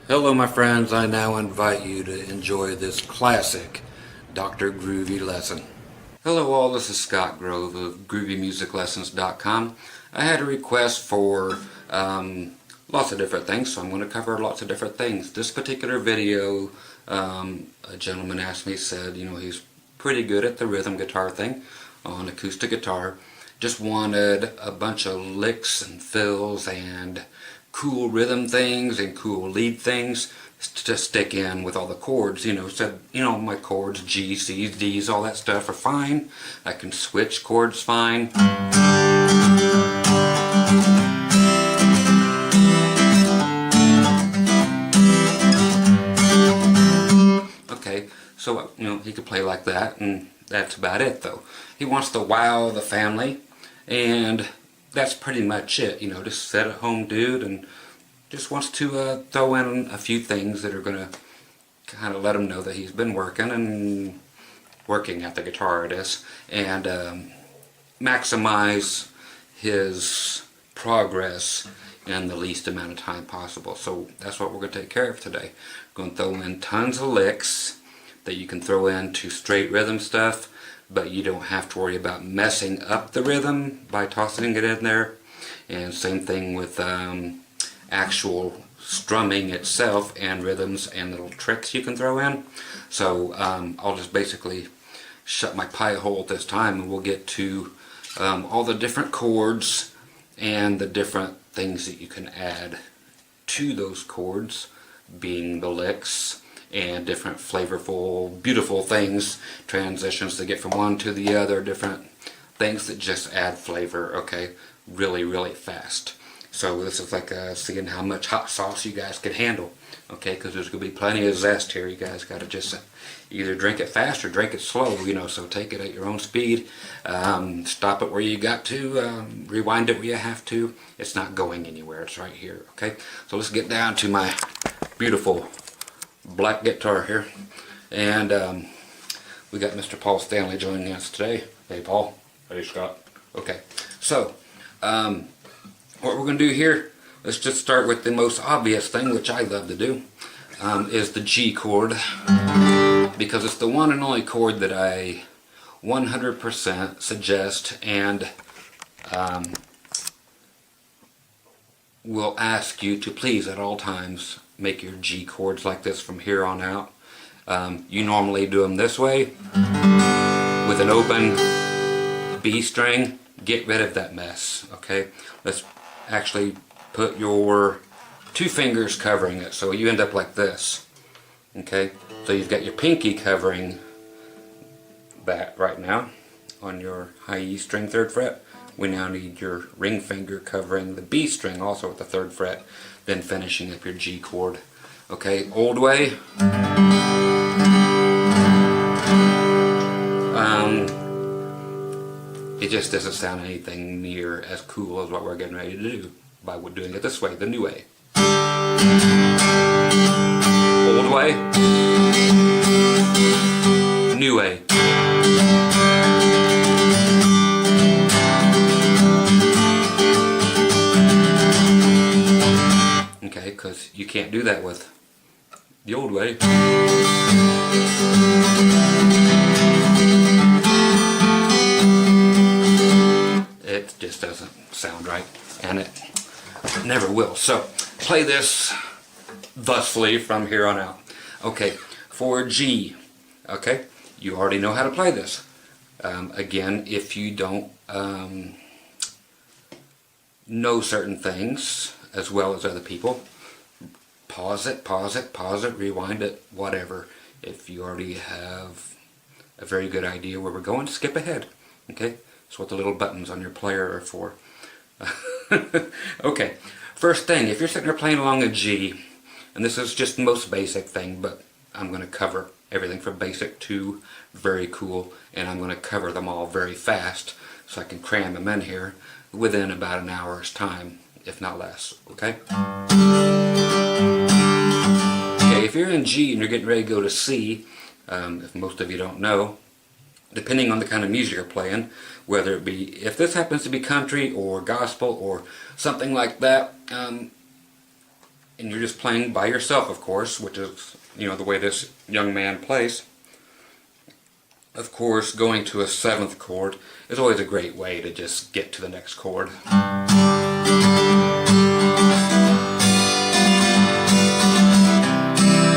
Hello my friends, I now invite you to enjoy this classic Dr. Groovy lesson. Hello all, this is Scott Grove of GroovyMusicLessons.com. I had a request for lots of different things, so I'm going to cover lots of different things. This particular video, a gentleman asked me, said, you know, he's pretty good at the rhythm guitar thing on acoustic guitar. Just wanted a bunch of licks and fills and cool rhythm things and cool lead things to stick in with all the chords. You know, said, you know, my chords, G, C's, D's, all that stuff are fine. I can switch chords fine. Okay, so, you know, he could play like that, and that's about it though. He wants to wow the family, and that's pretty much it. You know, just sit at home dude and just wants to throw in a few things that are going to kind of let him know that he's been working at the guitar, it is, and maximize his progress in the least amount of time possible. So that's what we're going to take care of today. We're going to throw in tons of licks that you can throw into straight rhythm stuff, but you don't have to worry about messing up the rhythm by tossing it in there. And same thing with actual strumming itself and rhythms and little tricks you can throw in. So I'll just basically shut my pie hole at this time, and we'll get to all the different chords and the different things that you can add to those chords, being the licks and different flavorful, beautiful things, transitions to get from one to the other, different things that just add flavor, okay, really, really fast. So this is like seeing how much hot sauce you guys can handle, okay, because there's going to be plenty of zest here. You guys got to just either drink it fast or drink it slow, you know, so take it at your own speed. Stop it where you got to, rewind it where you have to. It's not going anywhere, it's right here, okay. So let's get down to my beautiful black guitar here, and we got Mr. Paul Stanley joining us today. Hey Paul. Hey Scott. Okay, so what we're going to do here, let's just start with the most obvious thing, which I love to do, is the G chord, because it's the one and only chord that I 100% suggest and will ask you to please at all times make your G chords like this from here on out. You normally do them this way with an open B string. Get rid of that mess, okay? Let's actually put your two fingers covering it, so you end up like this, okay? So you've got your pinky covering that right now on your high E string 3rd fret. We now need your ring finger covering the B string also at the 3rd fret, then finishing up your G chord. Okay, old way. It just doesn't sound anything near as cool as what we're getting ready to do by doing it this way, the new way. Old way. New way. Okay, because you can't do that with the old way. It just doesn't sound right, and it never will. So play this thusly from here on out. Okay, for G, okay, you already know how to play this. Again, if you don't know certain things as well as other people, pause it, rewind it, whatever. If you already have a very good idea where we're going, skip ahead, okay? That's what the little buttons on your player are for. Okay, first thing, if you're sitting there playing along a G, and this is just the most basic thing, but I'm going to cover everything from basic to very cool, and I'm going to cover them all very fast so I can cram them in here within about an hour's time, if not less, okay? Okay, if you're in G and you're getting ready to go to C, if most of you don't know, depending on the kind of music you're playing, whether it be, if this happens to be country or gospel or something like that, and you're just playing by yourself, of course, which is, you know, the way this young man plays. Of course, going to a 7th chord is always a great way to just get to the next chord.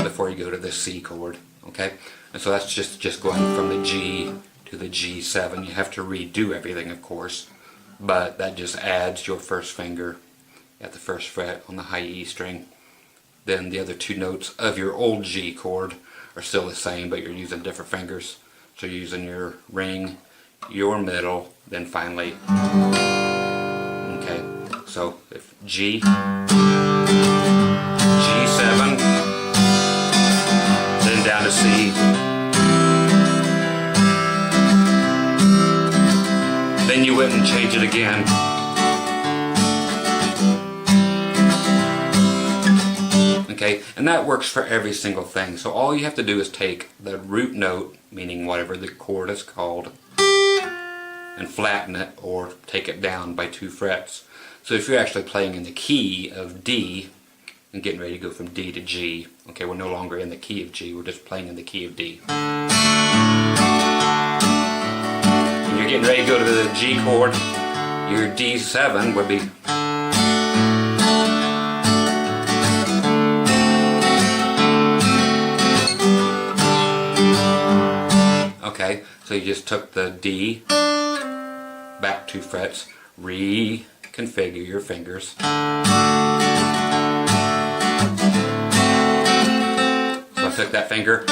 Before you go to the C chord, okay? And so that's just going from the G to the G7. You have to redo everything, of course, but that just adds your first finger at the 1st fret on the high E string. Then the other 2 notes of your old G chord are still the same, but you're using different fingers. So you're using your ring, your middle, then finally, okay, so if G, G7, then down to C, then you wouldn't change it again. Okay, and that works for every single thing. So all you have to do is take the root note, meaning whatever the chord is called, and flatten it or take it down by 2 frets. So if you're actually playing in the key of D and getting ready to go from D to G, okay, we're no longer in the key of G, we're just playing in the key of D. And you're getting ready to go to the G chord, your D7 would be okay, so you just took the D, back 2 frets, reconfigure your fingers. So I took that finger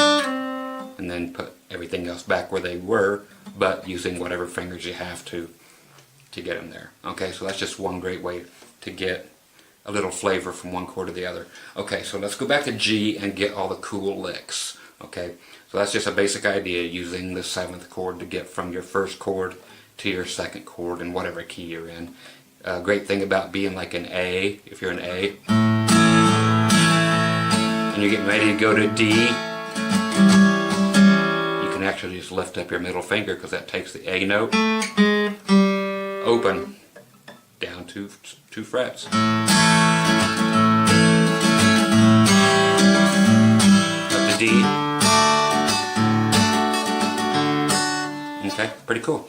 and then put everything else back where they were, but using whatever fingers you have to get them there. Okay, so that's just one great way to get a little flavor from one chord to the other. Okay, so let's go back to G and get all the cool licks. Okay, so that's just a basic idea, using the 7th chord to get from your 1st chord to your 2nd chord in whatever key you're in. Great thing about being like an A, if you're an A, and you're getting ready to go to D, you can actually just lift up your middle finger because that takes the A note, open, down 2 frets. Up to D. Okay, pretty cool.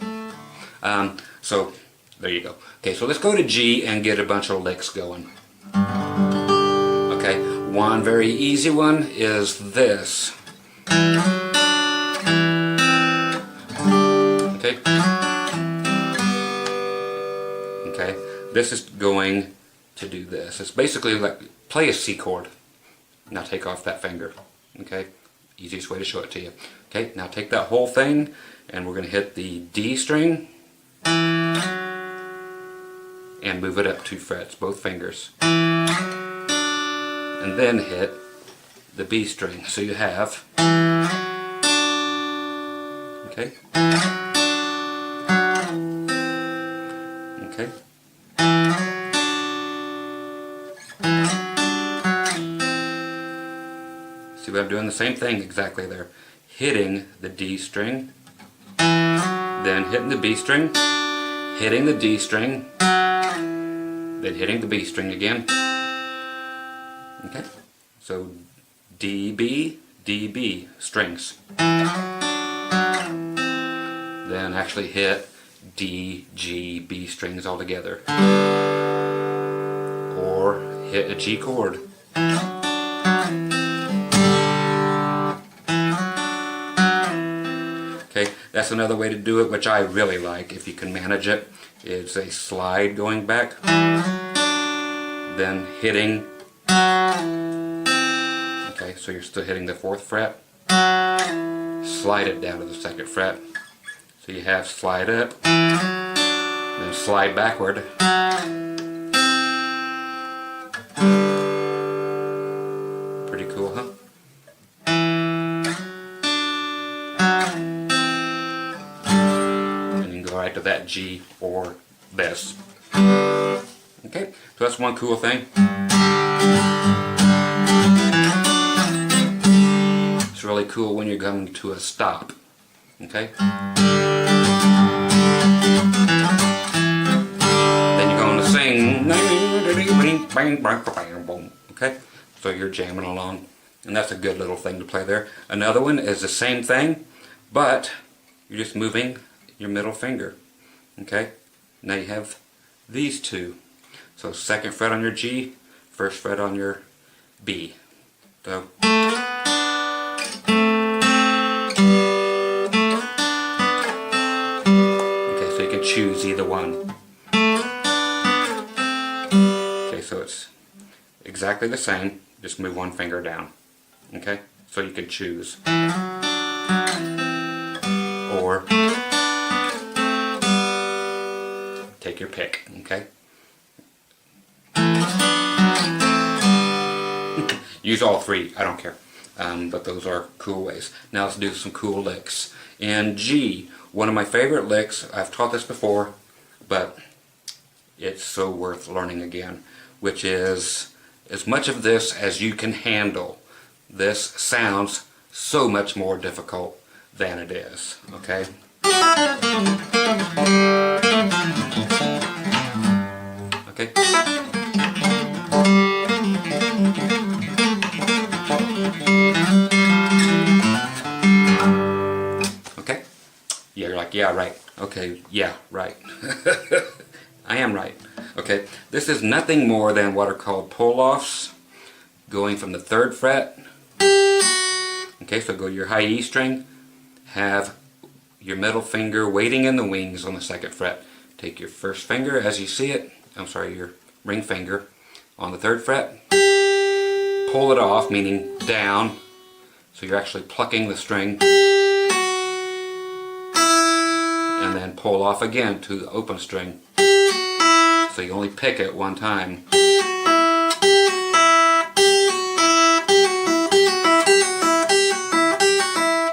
So there you go. Okay, so let's go to G and get a bunch of licks going. Okay, one very easy one is this. Okay. Okay, this is going to do this. It's basically like play a C chord. Now take off that finger. Okay, easiest way to show it to you. Okay, now take that whole thing and we're going to hit the D string and move it up 2 frets, both fingers. And then hit the B string. So you have, okay, okay, see what I'm doing? The same thing exactly there. Hitting the D string, then hitting the B string, hitting the D string, then hitting the B string again. Okay, so D, B, strings. Then actually hit D, G, B strings all together. Or hit a G chord. Okay, that's another way to do it, which I really like, if you can manage it. It's a slide going back, then hitting. Okay, so you're still hitting the 4th fret. Slide it down to the 2nd fret. So you have slide up, then slide backward. Pretty cool, huh? And you can go right to that G or this. Okay, so that's one cool thing. It's really cool when you're coming to a stop. Okay? Then you're going to sing. Okay? so you're jamming along. And that's a good little thing to play there. Another one is the same thing, but you're just moving your middle finger. Okay? Now you have these two. So 2nd fret on your G, 1st fret on your B. So okay, so you can choose either one. Okay, so it's exactly the same, just move one finger down. Okay, so you can choose. Or take your pick, okay? Use all three, I don't care. But those are cool ways. Now let's do some cool licks. In G, one of my favorite licks, I've taught this before, but it's so worth learning again, which is as much of this as you can handle. This sounds so much more difficult than it is, okay? Okay? Okay? Yeah, you're like, yeah, right. Okay, yeah, right. I am right. Okay, this is nothing more than what are called pull-offs, going from the 3rd fret. Okay, so go to your high E string, have your middle finger waiting in the wings on the 2nd fret. Take your 1st finger as you see it, your ring finger on the 3rd fret, pull it off, meaning down, so you're actually plucking the string, and then pull off again to the open string, so you only pick it one time.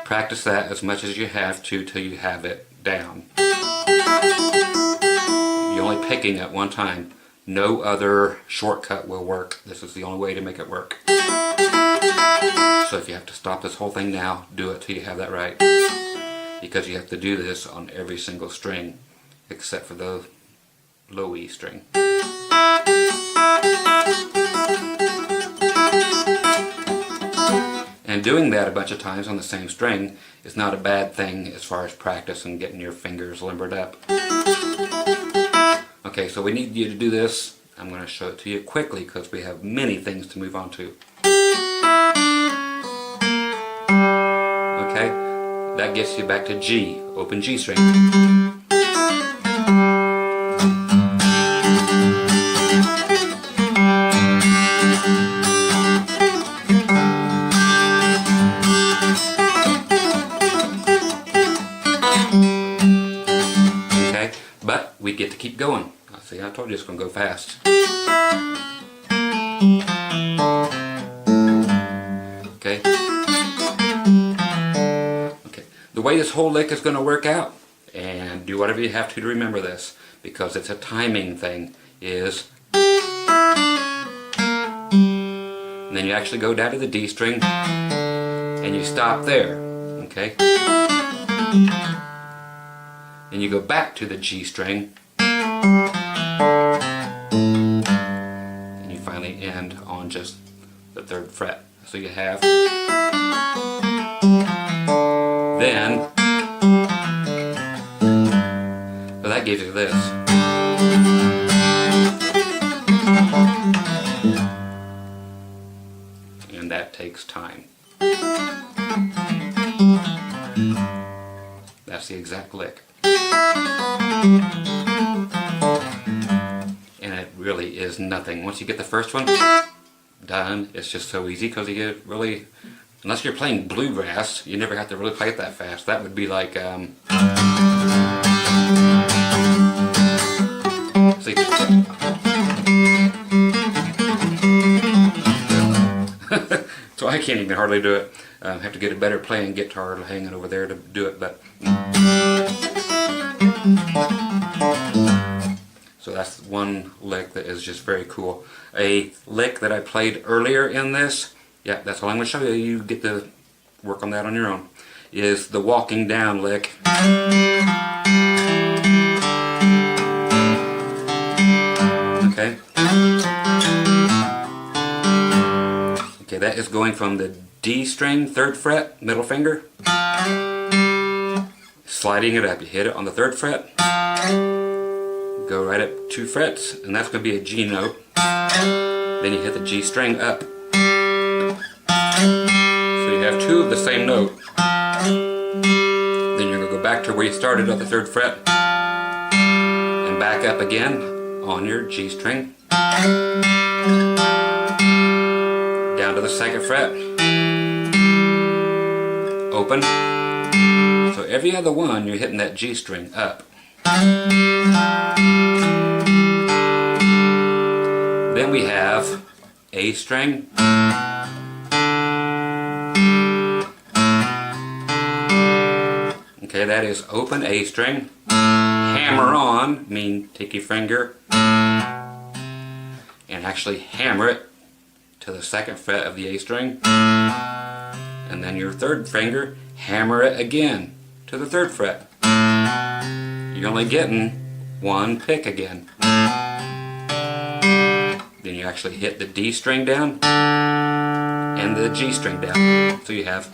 Practice that as much as you have to till you have it down. You're only picking it one time. No other shortcut will work. This is the only way to make it work. So if you have to stop this whole thing now, do it till you have that right. Because you have to do this on every single string except for the low E string. And doing that a bunch of times on the same string is not a bad thing as far as practice and getting your fingers limbered up. Okay, so we need you to do this. I'm going to show it to you quickly because we have many things to move on to. Okay, that gets you back to G, open G string. Okay, but we get to keep going. See, I told you it's going to go fast. Okay. Okay. The way this whole lick is going to work out, and do whatever you have to remember this, because it's a timing thing, is, and then you actually go down to the D string, and you stop there. Okay. Then you go back to the G string, and you finally end on just the 3rd fret. So you have, then, so that gives you this. And that takes time. That's the exact lick. And it really is nothing. Once you get the first one done, it's just so easy because you get really, unless you're playing bluegrass, you never have to really play it that fast. That would be like, see, so I can't even hardly do it. I have to get a better playing guitar hanging over there to do it, but so that's one lick that is just very cool. A lick that I played earlier in this, yeah, that's all I'm going to show you. You get to work on that on your own, is the walking down lick. Okay. Okay, that is going from the D string, 3rd fret, middle finger, sliding it up. You hit it on the 3rd fret, go right up 2 frets, and that's going to be a G note. Then you hit the G string up. So you have 2 of the same note. Then you're going to go back to where you started at the 3rd fret, and back up again on your G string, down to the 2nd fret, open. So every other one you're hitting that G string up. Then we have A string, okay, that is open A string, hammer on, mean take your finger and actually hammer it to the 2nd fret of the A string, and then your 3rd finger, hammer it again to the 3rd fret. You're only getting 1 pick again. Then you actually hit the D string down and the G string down. So you have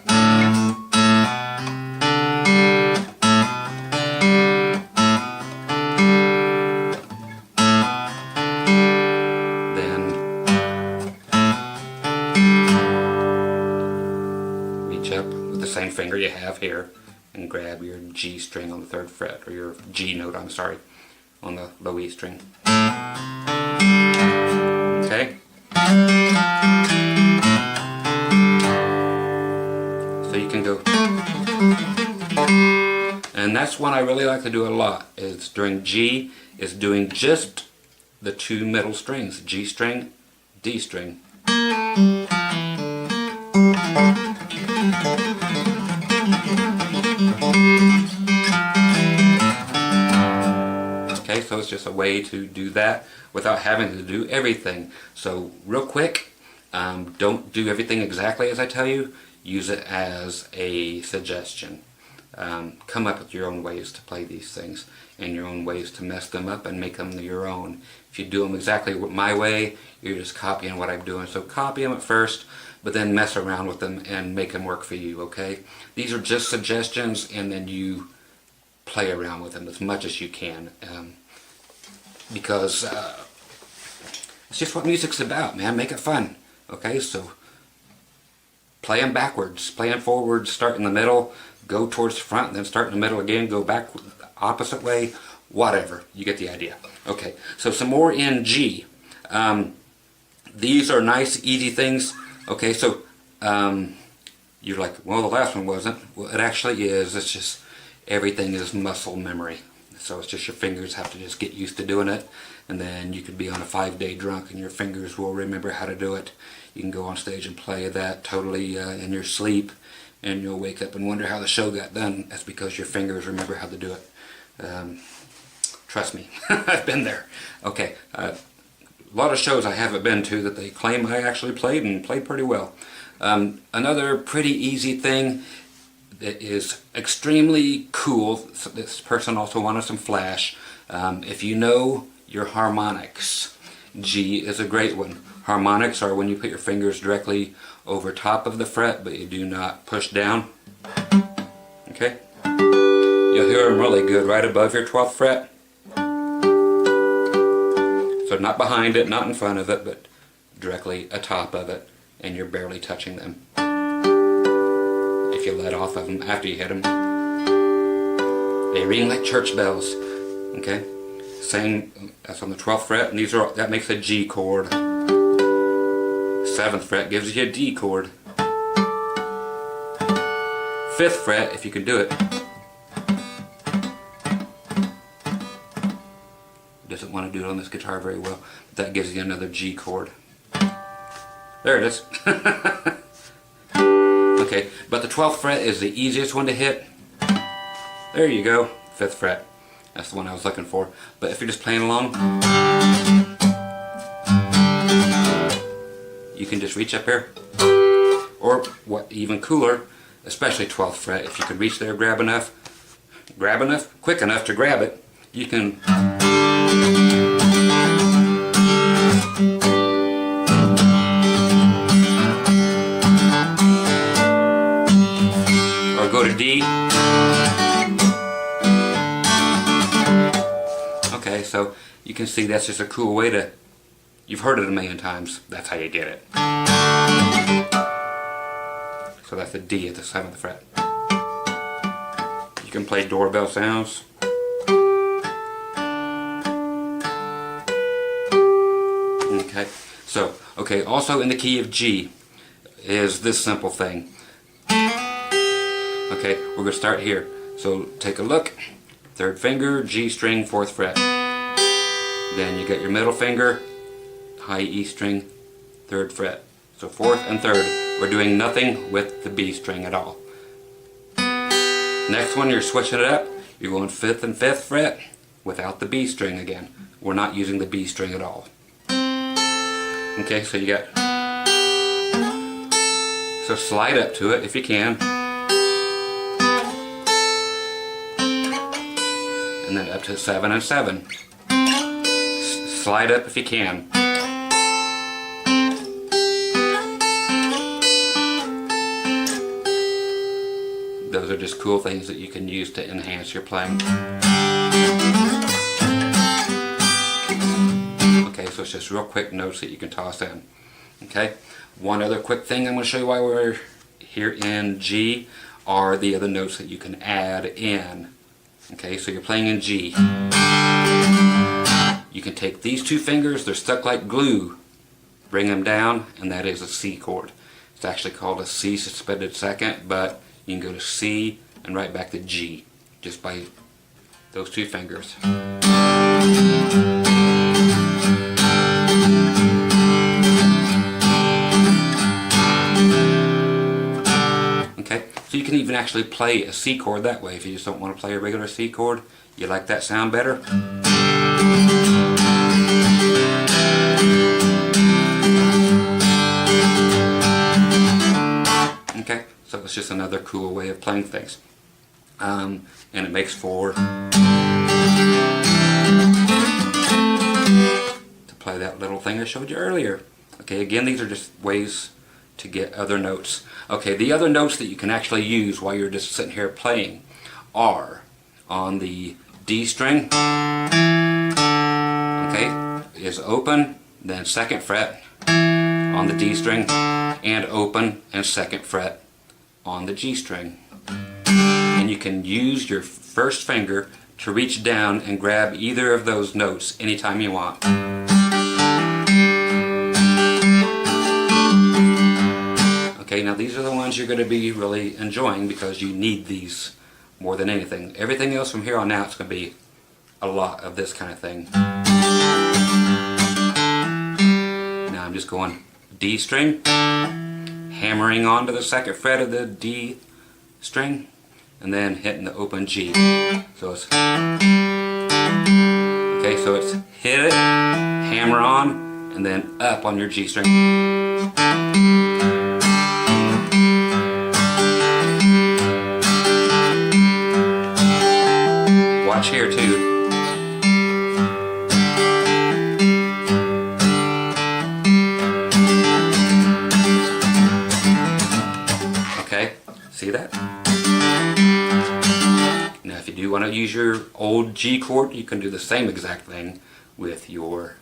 same finger you have here and grab your G string on the 3rd fret, or your G note, I'm sorry, on the low E string. Okay? So you can go, and that's one I really like to do a lot, is during G, is doing just the 2 middle strings, G string, D string. Okay, so it's just a way to do that without having to do everything. So real quick, don't do everything exactly as I tell you. Use it as a suggestion. Come up with your own ways to play these things and your own ways to mess them up and make them your own. If you do them exactly my way, you're just copying what I'm doing. So copy them at first, but then mess around with them and make them work for you, okay? These are just suggestions, and then you play around with them as much as you can, because it's just what music's about, man. Make it fun, okay? So play them backwards, play them forwards, start in the middle, go towards the front, then start in the middle again, go back opposite way, whatever. You get the idea. Okay, so some more in G. These are nice, easy things. Okay, so you're like, well, the last one wasn't. Well, it actually is. It's just everything is muscle memory. So it's just your fingers have to just get used to doing it, and then you could be on a 5-day drunk and your fingers will remember how to do it. You can go on stage and play that totally in your sleep, and you'll wake up and wonder how the show got done. That's because your fingers remember how to do it. Trust me, I've been there. Okay, a lot of shows I haven't been to that they claim I actually played, and played pretty well. Another pretty easy thing that is extremely cool, so this person also wanted some flash. If you know your harmonics, G is a great one. Harmonics are when you put your fingers directly over top of the fret, but you do not push down. Okay? You'll hear them really good right above your 12th fret. So not behind it, not in front of it, but directly atop of it, and you're barely touching them. If you let off of them after you hit them, they ring like church bells. Okay? Same, that's on the 12th fret, and these are, that makes a G chord. 7th fret gives you a D chord. 5th fret, if you can do it, doesn't want to do it on this guitar very well, but that gives you another G chord. There it is. Okay, but the 12th fret is the easiest one to hit. There you go, 5th fret. That's the one I was looking for. But if you're just playing along, you can just reach up here. Or what, even cooler, especially 12th fret, if you can reach there, grab enough, quick enough to grab it, you can a D. Okay, so you can see that's just a cool way to, you've heard it a million times, that's how you get it. So that's a D at the 7th fret. You can play doorbell sounds. Okay, so, okay, also in the key of G is this simple thing. Okay, we're going to start here. So take a look. 3rd finger, G string, 4th fret. Then you got your middle finger, high E string, 3rd fret. So 4th and 3rd. We're doing nothing with the B string at all. Next one, you're switching it up. You're going 5th and 5th fret without the B string again. We're not using the B string at all. Okay, so you got, so slide up to it if you can. And then up to 7 and 7. Slide up if you can. Those are just cool things that you can use to enhance your playing. Okay, so it's just real quick notes that you can toss in. Okay, one other quick thing I'm going to show you while we're here in G are the other notes that you can add in. Okay, so you're playing in G. You can take these 2 fingers, they're stuck like glue, bring them down, and that is a C chord. It's actually called a C suspended second, but you can go to C and right back to G just by those 2 fingers. Okay, so you can even actually play a C chord that way if you just don't want to play a regular C chord. You like that sound better? Okay, so it's just another cool way of playing things. And it makes for to play that little thing I showed you earlier. Okay, again, these are just ways to get other notes. Okay, the other notes that you can actually use while you're just sitting here playing are on the D string, okay, is open, then 2nd fret on the D string, and open and 2nd fret on the G string. And you can use your 1st finger to reach down and grab either of those notes anytime you want. Okay, now these are the ones you're going to be really enjoying because you need these more than anything. Everything else from here on out is going to be a lot of this kind of thing. Now I'm just going D string, hammering onto the 2nd fret of the D string, and then hitting the open G. So it's, okay, so it's hit it, hammer on, and then up on your G string. Watch here too. Okay, see that? Now if you do want to use your old G chord, you can do the same exact thing with your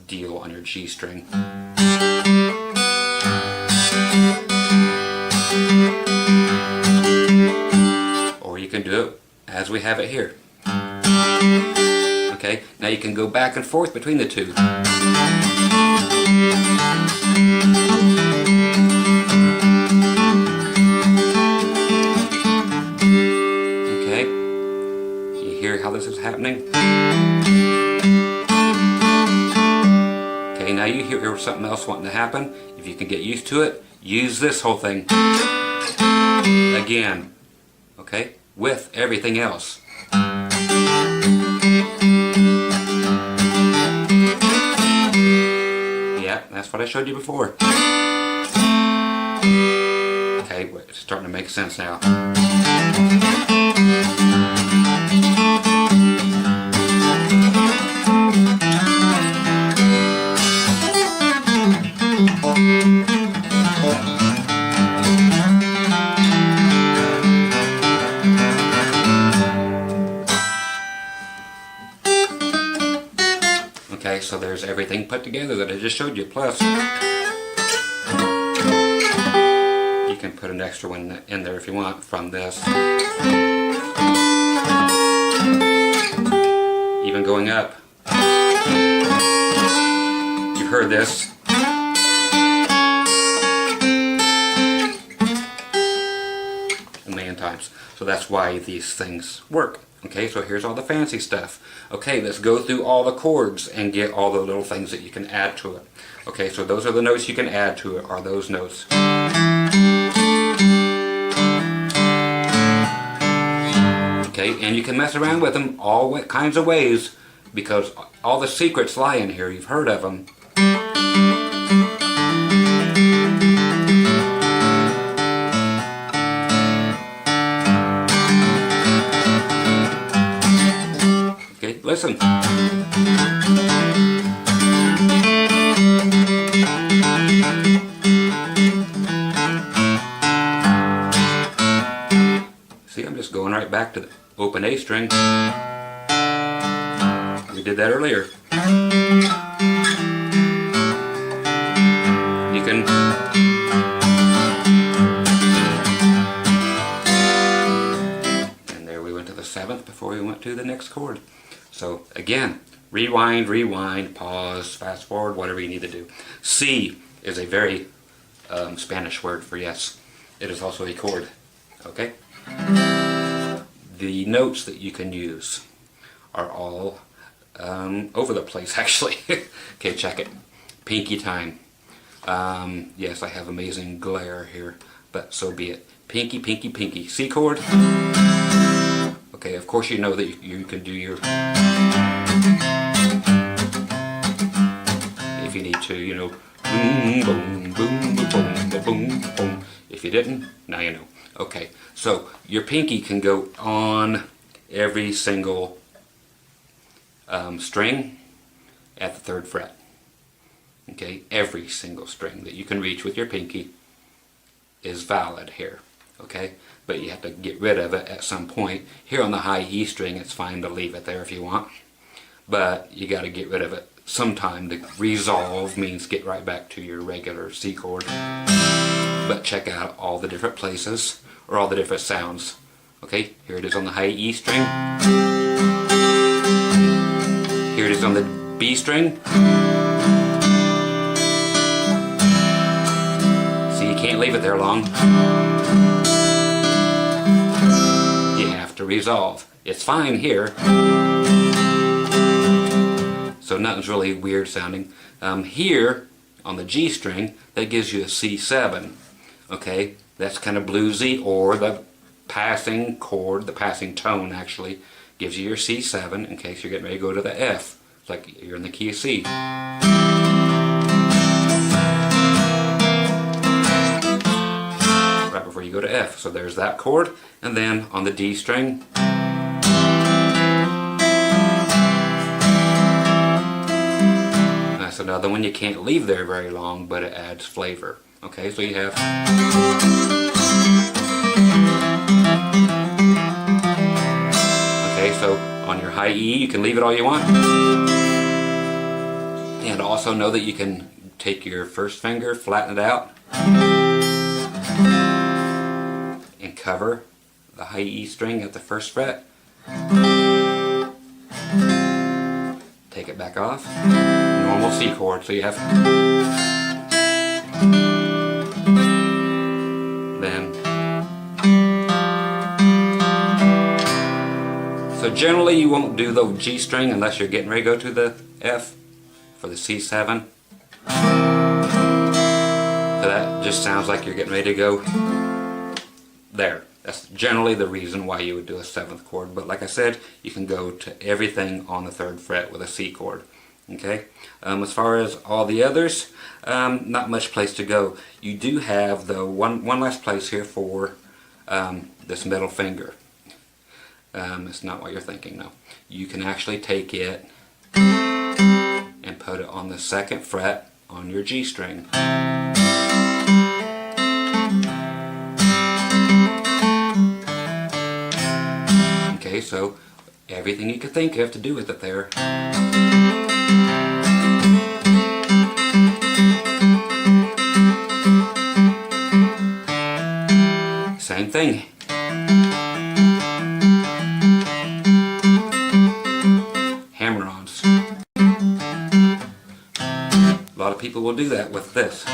deal on your G string. Or you can do it as we have it here. Okay, now you can go back and forth between the 2. Okay, you hear how this is happening? Okay, now you hear something else wanting to happen. If you can get used to it, use this whole thing again, okay, with everything else. Yeah, that's what I showed you before. Okay, it's starting to make sense now. so there's everything put together that I just showed you. Plus, you can put an extra one in there if you want from this. Even going up. You've heard this. A million times. So that's why these things work. Okay, so here's all the fancy stuff. Okay, let's go through all the chords and get all the little things that you can add to it. Okay, so those are the notes you can add to it, are those notes. Okay, and you can mess around with them all kinds of ways, because all the secrets lie in here. You've heard of them. Okay, listen. See, I'm just going right back to the open A string. We did that earlier. You can and there we went to the 7th before we went to the next chord. So again, rewind, rewind, pause, fast forward, whatever you need to do. C is a very Spanish word for yes. It is also a chord. Okay? The notes that you can use are all over the place, actually. Okay, check it. Pinky time. Yes, I have amazing glare here, but so be it. Pinky, pinky, pinky. C chord. Okay, of course you know that you can do your... If you need to, you know, boom, boom, boom, boom, boom, boom, boom. If you didn't, now you know. Okay, so your pinky can go on every single string at the 3rd fret. Okay, every single string that you can reach with your pinky is valid here. Okay, but you have to get rid of it at some point. Here on the high E string, it's fine to leave it there if you want, but you got to get rid of it sometime. To resolve means get right back to your regular C chord. But check out all the different places, or all the different sounds. Okay, here it is on the high E string. Here it is on the B string. See, you can't leave it there long. You have to resolve. It's fine here. So nothing's really weird sounding. Here, on the G string, that gives you a C7. Okay, that's kind of bluesy, or the passing chord, the passing tone actually, gives you your C7 in case you're getting ready to go to the F. It's like you're in the key of C. Right before you go to F. So there's that chord. And then on the D string, that's another one you can't leave there very long, but it adds flavor. Okay, so you have... Okay, so on your high E, you can leave it all you want. And also know that you can take your first finger, flatten it out, and cover the high E string at the 1st fret. Take it back off. Normal C chord, so you have... Then... So generally you won't do the G string unless you're getting ready to go to the F for the C7. So that just sounds like you're getting ready to go there. That's generally the reason why you would do a 7th chord. But like I said, you can go to everything on the 3rd fret with a C chord. Okay. As far as all the others, not much place to go. You do have the one last place here for this middle finger. It's not what you're thinking, no. You can actually take it and put it on the 2nd fret on your G string. Okay, so everything you could think of to do with it there. Same thing. Hammer-ons. A lot of people will do that with this.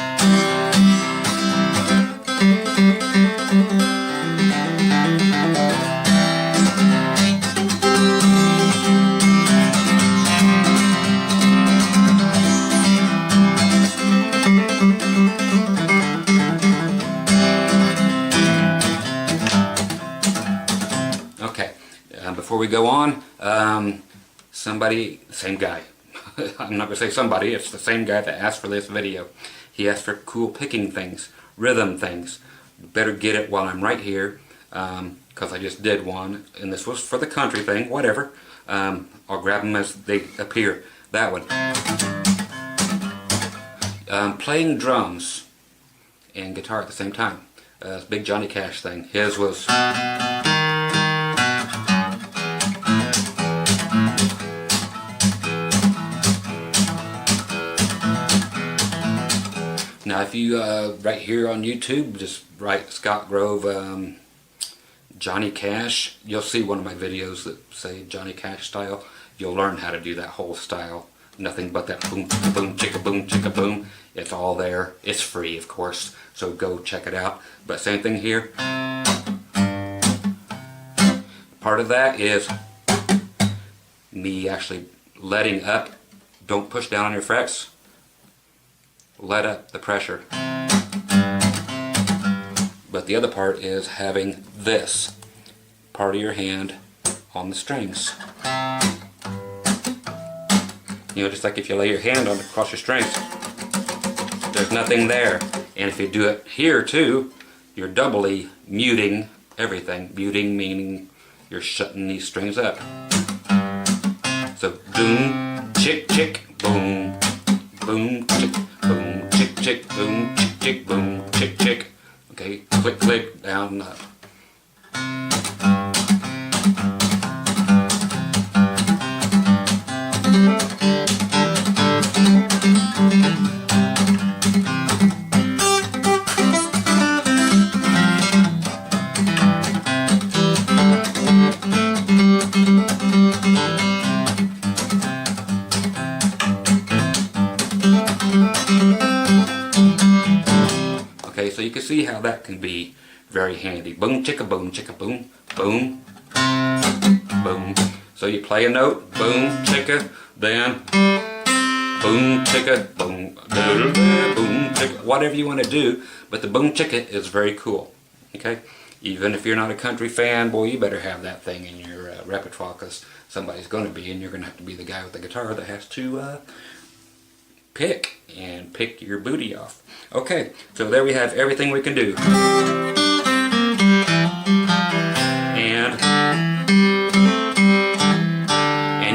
Okay, before we go on, same guy. I'm not going to say somebody, it's the same guy that asked for this video. He asked for cool picking things, rhythm things. Better get it while I'm right here, because I just did one, and this was for the country thing, whatever. I'll grab them as they appear. That one. Playing drums and guitar at the same time. It's a big Johnny Cash thing. His was... Now if you, right here on YouTube, just write Scott Grove Johnny Cash, you'll see one of my videos that say Johnny Cash style. You'll learn how to do that whole style. Nothing but that boom, chicka boom, chicka boom, chicka boom. It's all there. It's free, of course, so go check it out. But same thing here. Part of that is me actually letting up. Don't push down on your frets. Let up the pressure. But the other part is having this part of your hand on the strings. You know, just like if you lay your hand on across your strings, there's nothing there. And if you do it here too, you're doubly muting everything. Muting meaning you're shutting these strings up. So boom, chick, chick, boom, boom, chick, boom, chick, chick, boom, chick, chick, boom, chick, chick. Okay, click, click, down, up. Okay, so you can see how that can be very handy. Boom, chicka, boom, boom, boom. So you play a note, boom, chicka, then boom, chicka, boom, boom, chicka, whatever you want to do. But the boom, chicka is very cool. Okay, even if you're not a country fan, boy, you better have that thing in your repertoire, because somebody's going to be, and you're going to have to be the guy with the guitar that has to pick your booty off. Okay, so there we have everything we can do. And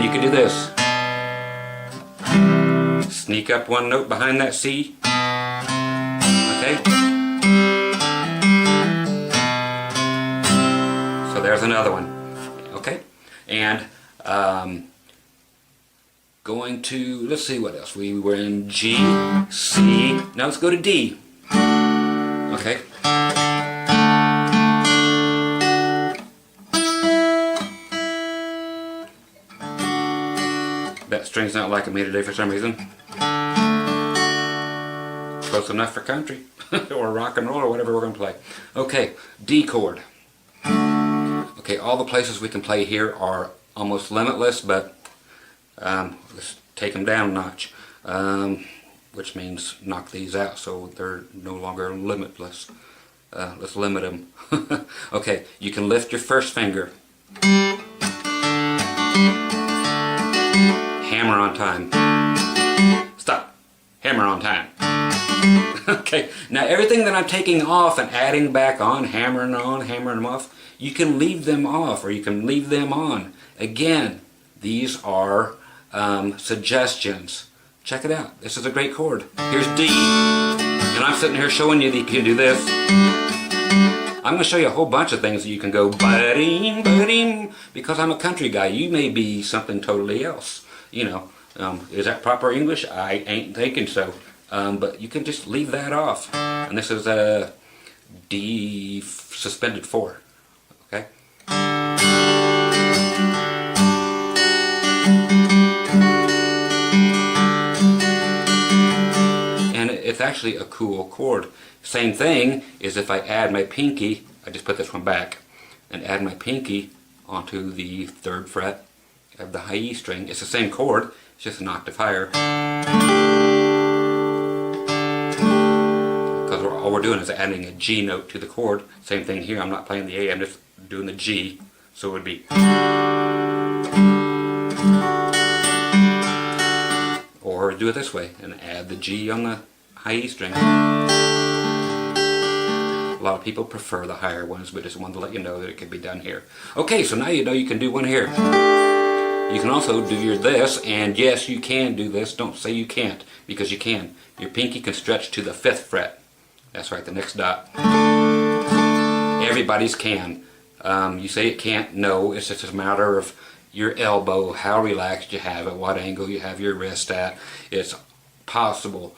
you can do this. Sneak up one note behind that C. Okay? So there's another one. Okay? And going to, let's see what else. We were in G, C, now let's go to D. Okay. That string's not liking me today for some reason. Close enough for country or rock and roll or whatever we're going to play. Okay, D chord. Okay, all the places we can play here are almost limitless, but let's take them down a notch, which means knock these out so they're no longer limitless. Let's limit them. Okay, you can lift your first finger. Hammer on time. Stop. Hammer on time. Okay, now everything that I'm taking off and adding back on, hammering them off, you can leave them off or you can leave them on. Again, these are suggestions. Check it out. This is a great chord. Here's D, and I'm sitting here showing you that you can do this. I'm going to show you a whole bunch of things that you can go ba-ding, ba-ding, because I'm a country guy. You may be something totally else. You know, is that proper English? I ain't thinking so. But you can just leave that off. And this is D suspended 4. Okay? And it's actually a cool chord. Same thing is if I add my pinky, I just put this one back, and add my pinky onto the 3rd fret of the high E string. It's the same chord, it's just an octave higher. Because all we're doing is adding a G note to the chord. Same thing here, I'm not playing the A, I'm just doing the G. So it would be. Or do it this way and add the G on the high E string. A lot of people prefer the higher ones, but just wanted to let you know that it can be done here. Okay, so now you know you can do one here. You can also do your this, and yes, you can do this. Don't say you can't, because you can. Your pinky can stretch to the 5th fret. That's right, the next dot. Everybody's can. You say it can't, no, it's just a matter of your elbow, how relaxed you have it, what angle you have your wrist at. It's possible.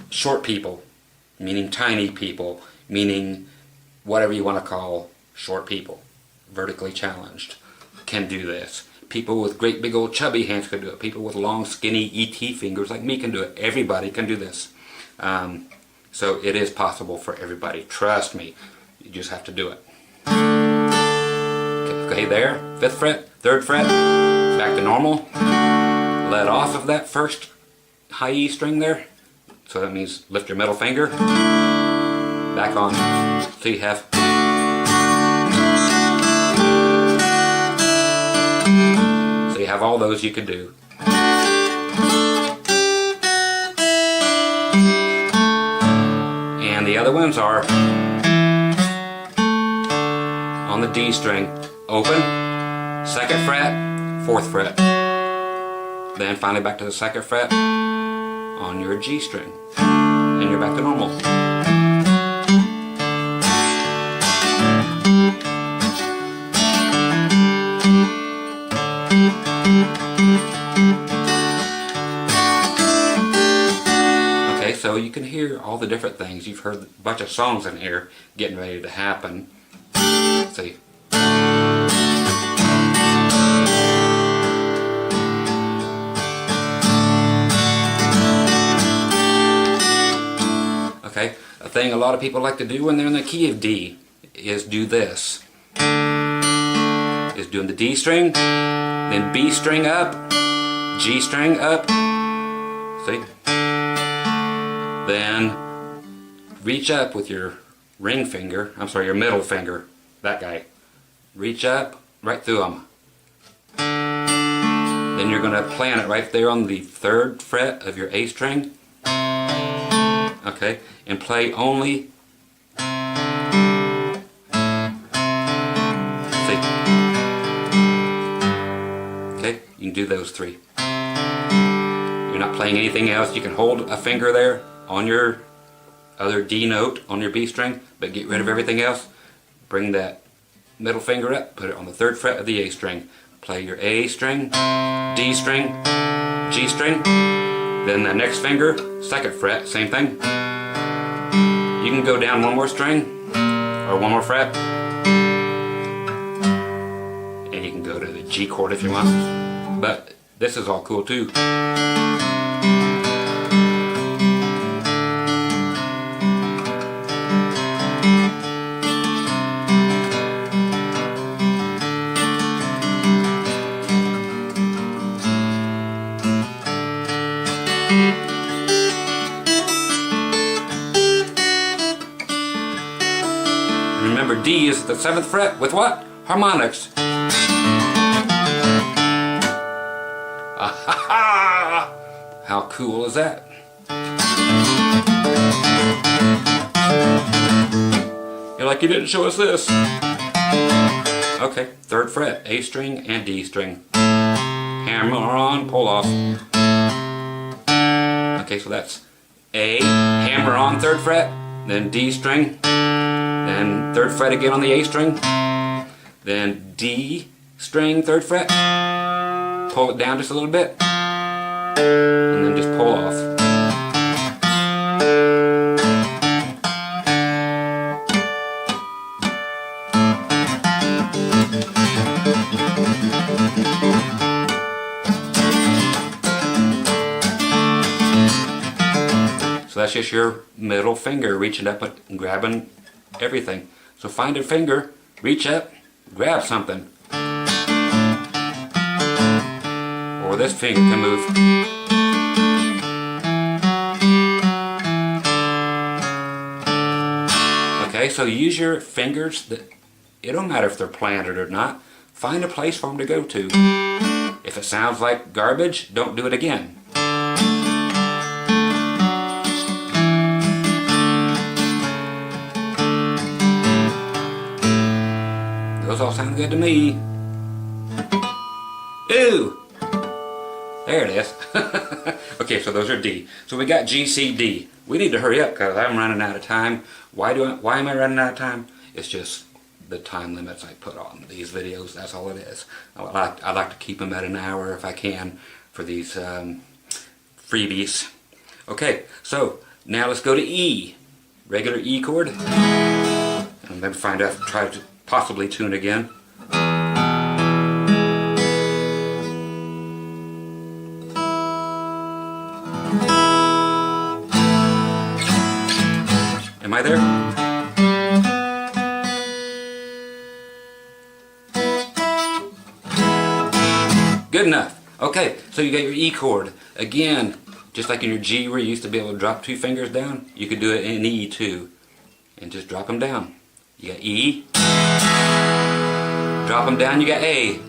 Short people, meaning tiny people, meaning whatever you want to call short people, vertically challenged, can do this. People with great big old chubby hands can do it. People with long skinny ET fingers like me can do it. Everybody can do this. So it is possible for everybody. Trust me. You just have to do it. Okay, there, 5th fret, 3rd fret, back to normal. Let off of that first high E string there. So that means lift your middle finger. Back on. So you have. So you have all those you could do. And the other ones are on the D string, open, 2nd fret, 4th fret. Then finally back to the 2nd fret on your G string. And you're back to normal. Okay, so you can hear all the different things. You've heard a bunch of songs in here getting ready to happen. Let's see. Okay, a thing a lot of people like to do when they're in the key of D is do this. Is doing the D string, then B string up, G string up, see? Then reach up with your ring finger, I'm sorry, your middle finger, that guy. Reach up, right through them. Then you're going to plant it right there on the 3rd fret of your A string. Okay, and play only. See? Okay, you can do those 3. You're not playing anything else. You can hold a finger there on your other D note on your B string, but get rid of everything else. Bring that middle finger up, put it on the 3rd fret of the A string. Play your A string, D string, G string. Then the next finger, 2nd fret, same thing. You can go down one more string, or one more fret, and you can go to the G chord if you want. But this is all cool too. Remember, D is the 7th fret with what? Harmonics. Ah-ha-ha! How cool is that? You're like, you didn't show us this. Okay, 3rd fret, A string and D string. Hammer on, pull off. Okay, so that's A, hammer on 3rd fret, then D string, then 3rd fret again on the A string, then D string 3rd fret, pull it down just a little bit, and then just pull off. that's just your middle finger reaching up and grabbing everything. So find a finger, reach up, grab something. Or this finger can move. Okay, so use your fingers. It don't matter if they're planted or not. Find a place for them to go to. If it sounds like garbage, don't do it again. Those all sound good to me. Ooh! There it is. Okay, so those are D. So we got G, C, D. We need to hurry up because I'm running out of time. Why am I running out of time? It's just the time limits I put on these videos. That's all it is. I like to keep them at an hour if I can for these freebies. Okay, so now let's go to E. Regular E chord. And then try to possibly tune again. Am I there? Good enough. Okay, so you got your E chord. Again, just like in your G where you used to be able to drop 2 fingers down, you could do it in E too. And just drop them down. You got E. Drop them down, you got A.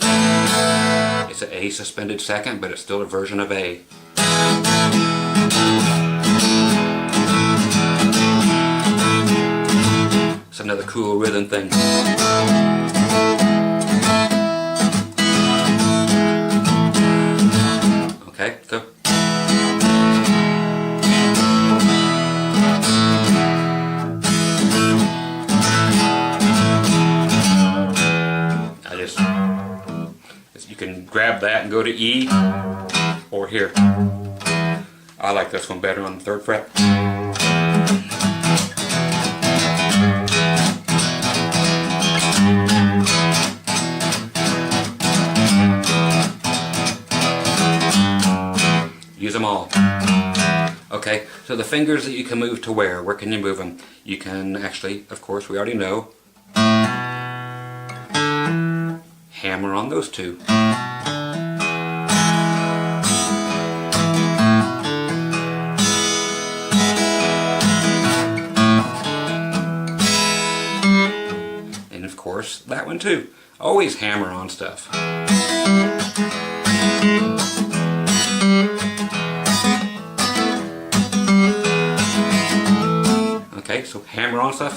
It's an A suspended second, but it's still a version of A. It's another cool rhythm thing. Okay, so. You can grab that and go to E, or here. I like this one better on the 3rd fret. Use them all. Okay, so the fingers that you can move to where can you move them? You can actually, of course, we already know, hammer on those 2. And of course, that one too. Always hammer on stuff. Okay, so hammer on stuff.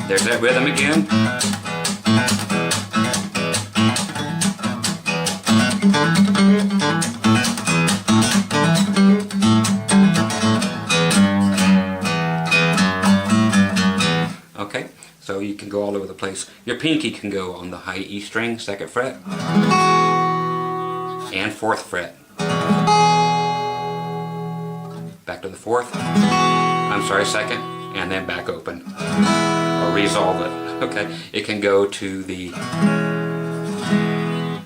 There's that rhythm again. Okay, so you can go all over the place. Your pinky can go on the high E string, 2nd fret, and 4th fret. Back to the 4th. I'm sorry, 2nd, and then back open. Or resolve it. Okay, it can go to the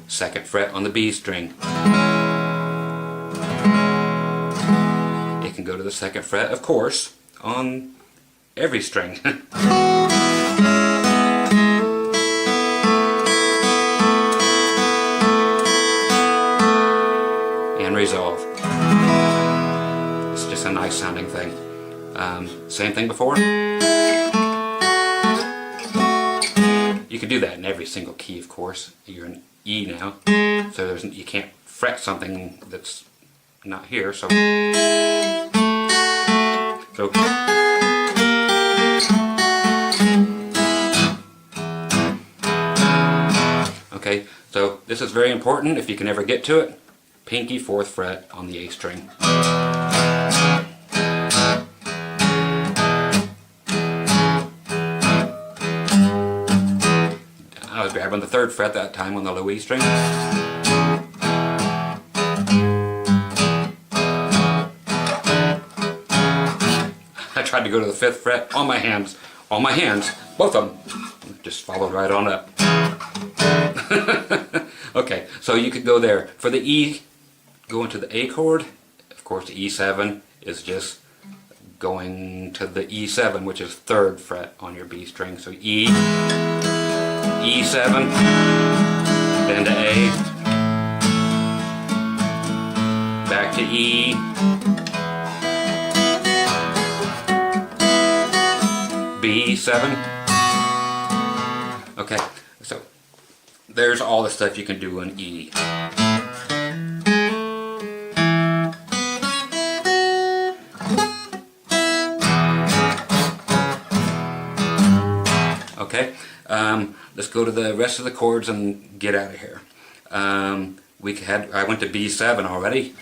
2nd fret on the B string. It can go to the 2nd fret, of course, on every string. And resolve. It's just a nice sounding thing. Same thing before. You can do that in every single key, of course. You're in E now, so you can't fret something that's not here. So okay. So this is very important. If you can ever get to it, pinky 4th fret on the A string. I was grabbing the 3rd fret that time on the low E string. I tried to go to the 5th fret on my hands, both of them. Just followed right on up. Okay, so you could go there. For the E go into the A chord. Of course, the E7 is just going to the E7, which is 3rd fret on your B string. So E, E7, then to A, back to E, B7. Okay, so there's all the stuff you can do in E. Okay, let's go to the rest of the chords and get out of here. I went to B7 already.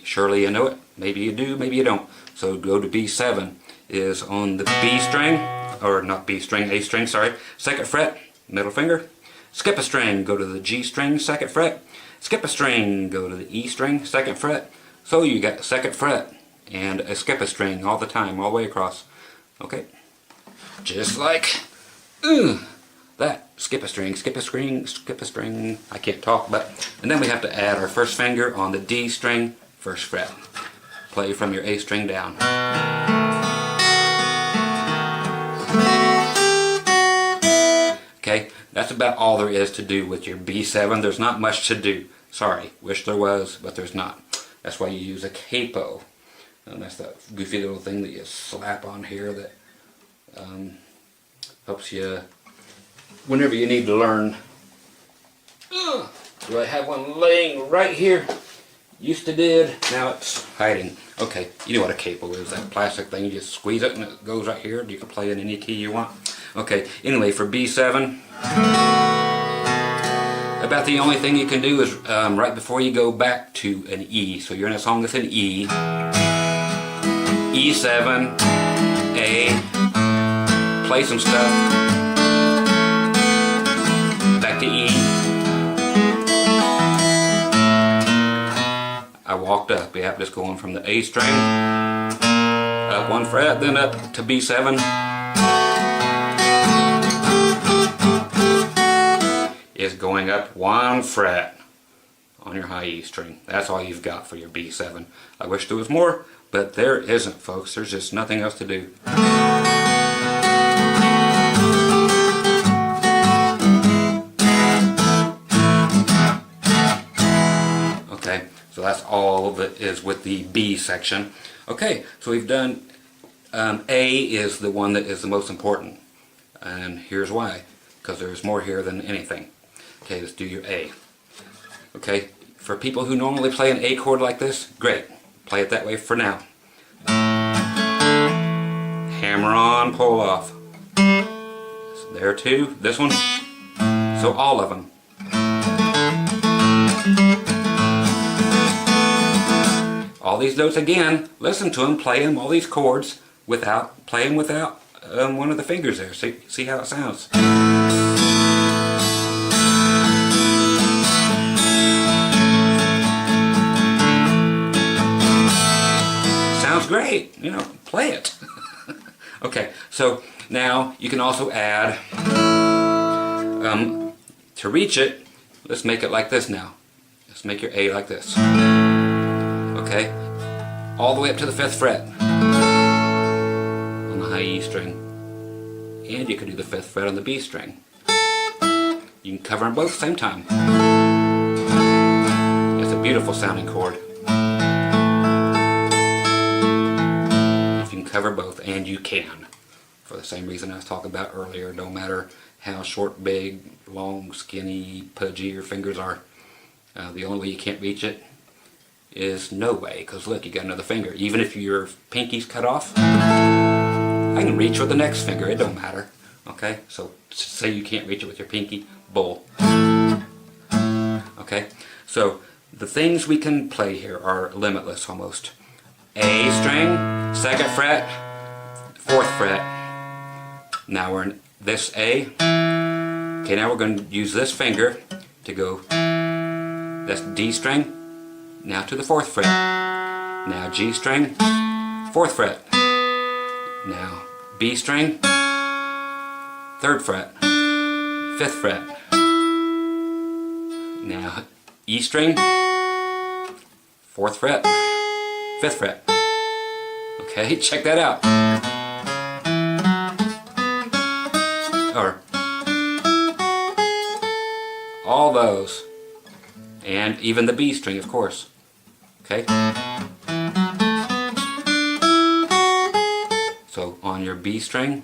Surely you know it. Maybe you do, maybe you don't. So go to B7 is on the B string, or not B string, A string, sorry, 2nd fret, middle finger. Skip a string, go to the G string, 2nd fret. Skip a string, go to the E string, 2nd fret. So you got 2nd fret and a skip a string all the time, all the way across. Okay, just like that. Skip a string, skip a string, skip a string. I can't talk, but and then we have to add our 1st finger on the D string, 1st fret. Play from your A string down. Okay, that's about all there is to do with your B7. There's not much to do. Sorry, wish there was, but there's not. That's why you use a capo. And that's that goofy little thing that you slap on here that helps you whenever you need to learn. Do I have one laying right here? Used to did, now it's hiding. Okay, you know what a capo is, that plastic thing, you just squeeze it and it goes right here. You can play in any key you want. Okay, anyway, for B7, about the only thing you can do is right before you go back to an E. So you're in a song that's an E, E7, A, play some stuff, back to E. I walked up, yeah, just going from the A string, up 1 fret, then up to B7. Is going up 1 fret on your high E string. That's all you've got for your B7. I wish there was more, but there isn't, folks. There's just nothing else to do. Okay, so that's all that is with the B section. Okay, so we've done A is the one that is the most important, and here's why, because there's more here than anything. Okay, let's do your A. Okay, for people who normally play an A chord like this, great. Play it that way for now. Hammer on, pull off. So there too, this one. So all of them. All these notes again, listen to them, play them, all these chords, playing without one of the fingers there. See how it sounds. Sounds great, you know, play it. Okay, so now you can also add, to reach it, let's make it like this now. Let's make your A like this. Okay, all the way up to the 5th fret on the high E string. And you can do the 5th fret on the B string. You can cover them both at the same time. It's a beautiful sounding chord. Cover both, and you can, for the same reason I was talking about earlier. No matter how short, big, long, skinny, pudgy your fingers are, the only way you can't reach it is no way, because look, you got another finger. Even if your pinky's cut off, I can reach with the next finger, it don't matter. Okay, so say you can't reach it with your pinky, bull. Okay, so the things we can play here are limitless almost. A string, 2nd fret, 4th fret. Now we're in this A. Okay, now we're going to use this finger to go, that's D string, now to the 4th fret. Now G string, 4th fret. Now B string, 3rd fret, 5th fret. Now E string, 4th fret, 5th fret. Okay, check that out. Or all those. And even the B string, of course. Okay? So on your B string,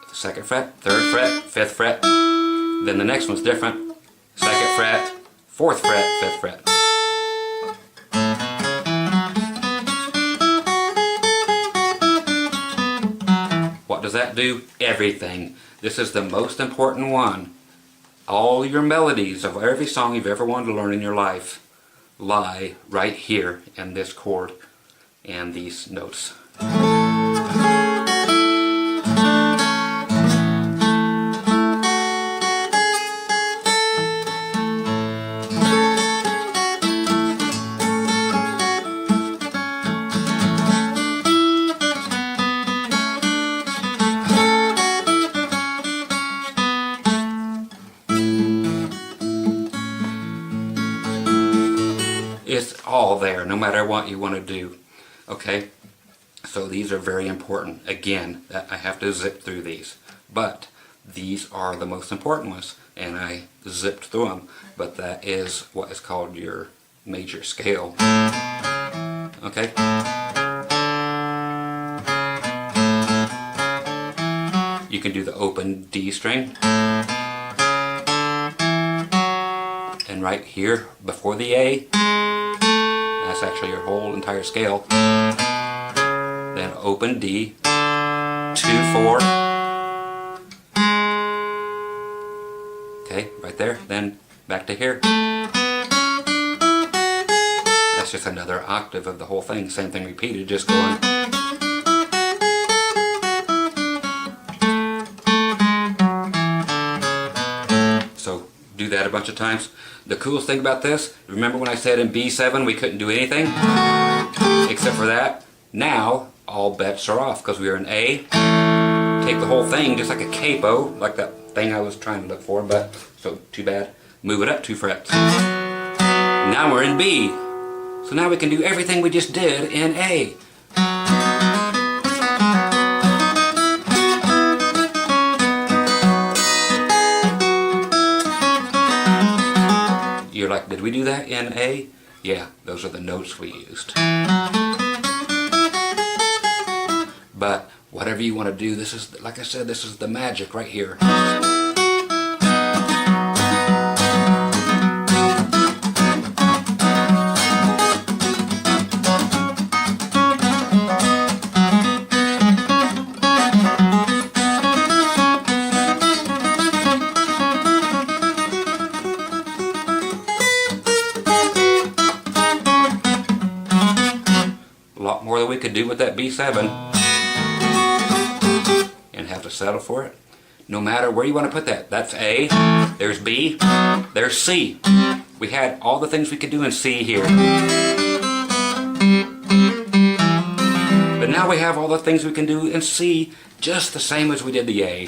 2nd fret, 3rd fret, 5th fret. Then the next one's different. 2nd fret, 4th fret, 5th fret. What does that do? Everything. This is the most important one. All your melodies of every song you've ever wanted to learn in your life lie right here in this chord and these notes. It's all there, no matter what you want to do. Okay? So these are very important. Again, I have to zip through these. But these are the most important ones. And I zipped through them. But that is what is called your major scale. Okay? You can do the open D string. And right here, before the A, that's actually your whole entire scale. Then open D, 2, 4. Okay, right there. Then back to here. That's just another octave of the whole thing. Same thing repeated, just going. So do that a bunch of times. The coolest thing about this, remember when I said in B7 we couldn't do anything except for that? Now all bets are off because we are in A. Take the whole thing just like a capo, like that thing I was trying to look for, but so too bad. Move it up 2 frets. Now we're in B. So now we can do everything we just did in A. You're like, did we do that in A? Yeah, those are the notes we used. But whatever you want to do, this is, like I said, this is the magic right here. A lot more than we could do with that B7 and have to settle for it. No matter where you want to put that. That's A, there's B, there's C. We had all the things we could do in C here. But now we have all the things we can do in C just the same as we did the A.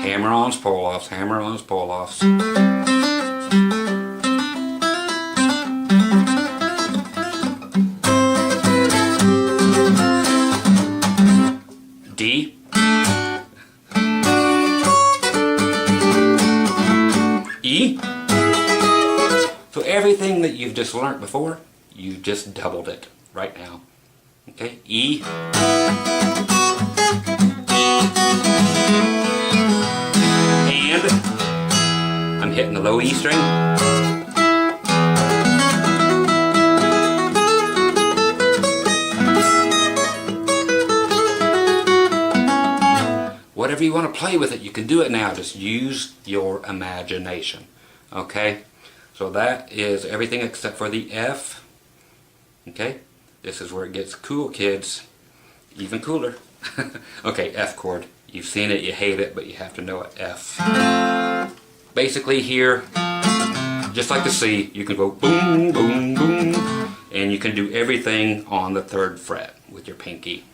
Hammer-ons, pull-offs, hammer-ons, pull-offs. D. E. So everything that you've just learned before, you just doubled it right now. Okay, E. I'm hitting the low E string. Whatever you want to play with it, you can do it now. Just use your imagination. Okay? So that is everything except for the F. Okay? This is where it gets cool, kids. Even cooler. Okay, F chord. You've seen it, you hate it, but you have to know it. F. Basically here, just like the C, you can go boom, boom, boom, and you can do everything on the 3rd fret with your pinky.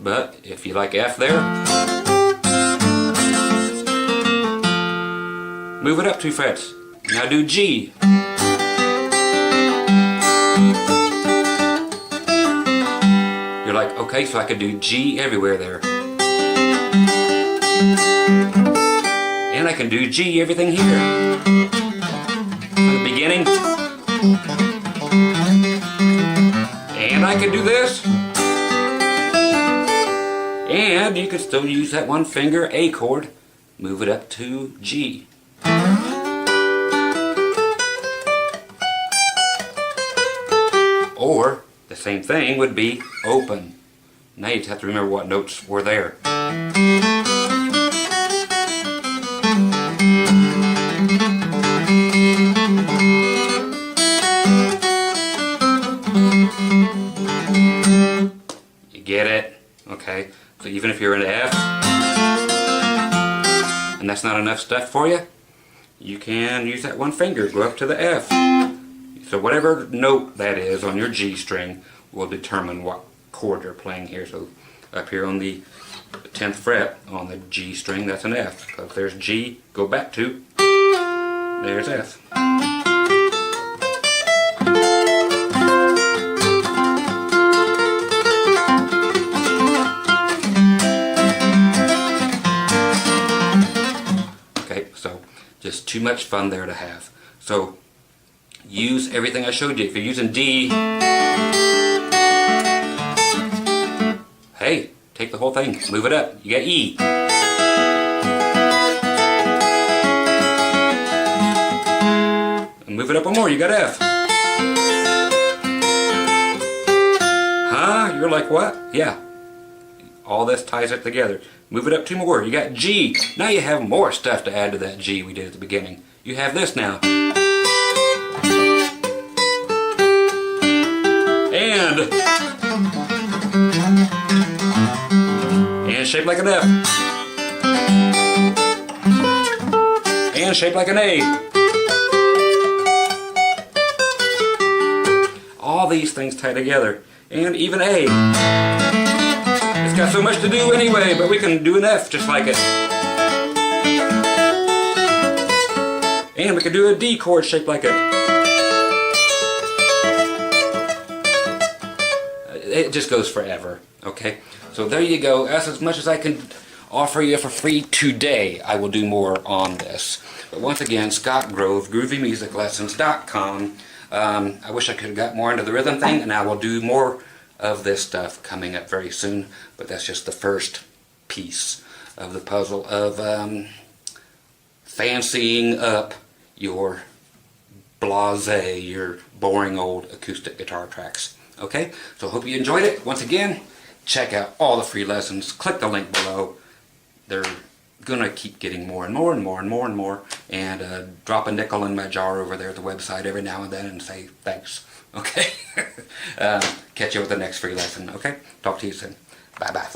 But if you like F there, move it up 2 frets. Now do G. You're like, okay, so I could do G everywhere there. And I can do G everything here. From the beginning. And I can do this. And you can still use that 1 finger A chord. Move it up to G. Or the same thing would be open. Now you just have to remember what notes were there. You get it? Okay. So even if you're in F, and that's not enough stuff for you, you can use that 1 finger, go up to the F. So whatever note that is on your G string will determine what chord you're playing here. So up here on the 10th fret on the G string, that's an F. So if there's G, go back to, there's F. Okay, so just too much fun there to have. So use everything I showed you. If you're using D, hey, take the whole thing, move it up. You got E. And move it up one more, you got F. Huh? You're like, what? Yeah. All this ties it together. Move it up 2 more, you got G. Now you have more stuff to add to that G we did at the beginning. You have this now. And shaped like an F. And shaped like an A. All these things tie together. And even A. It's got so much to do anyway, but we can do an F just like it. And we can do a D chord shaped like it. It just goes forever, okay? So there you go. That's as much as I can offer you for free today. I will do more on this. But once again, Scott Grove, GroovyMusicLessons.com. I wish I could have got more into the rhythm thing, and I will do more of this stuff coming up very soon. But that's just the first piece of the puzzle of fancying up your blasé, your boring old acoustic guitar tracks. Okay, so I hope you enjoyed it. Once again, check out all the free lessons. Click the link below. They're gonna keep getting more and more and more and more and more. And drop a nickel in my jar over there at the website every now and then and say thanks. Okay, catch you with the next free lesson. Okay, talk to you soon. Bye bye.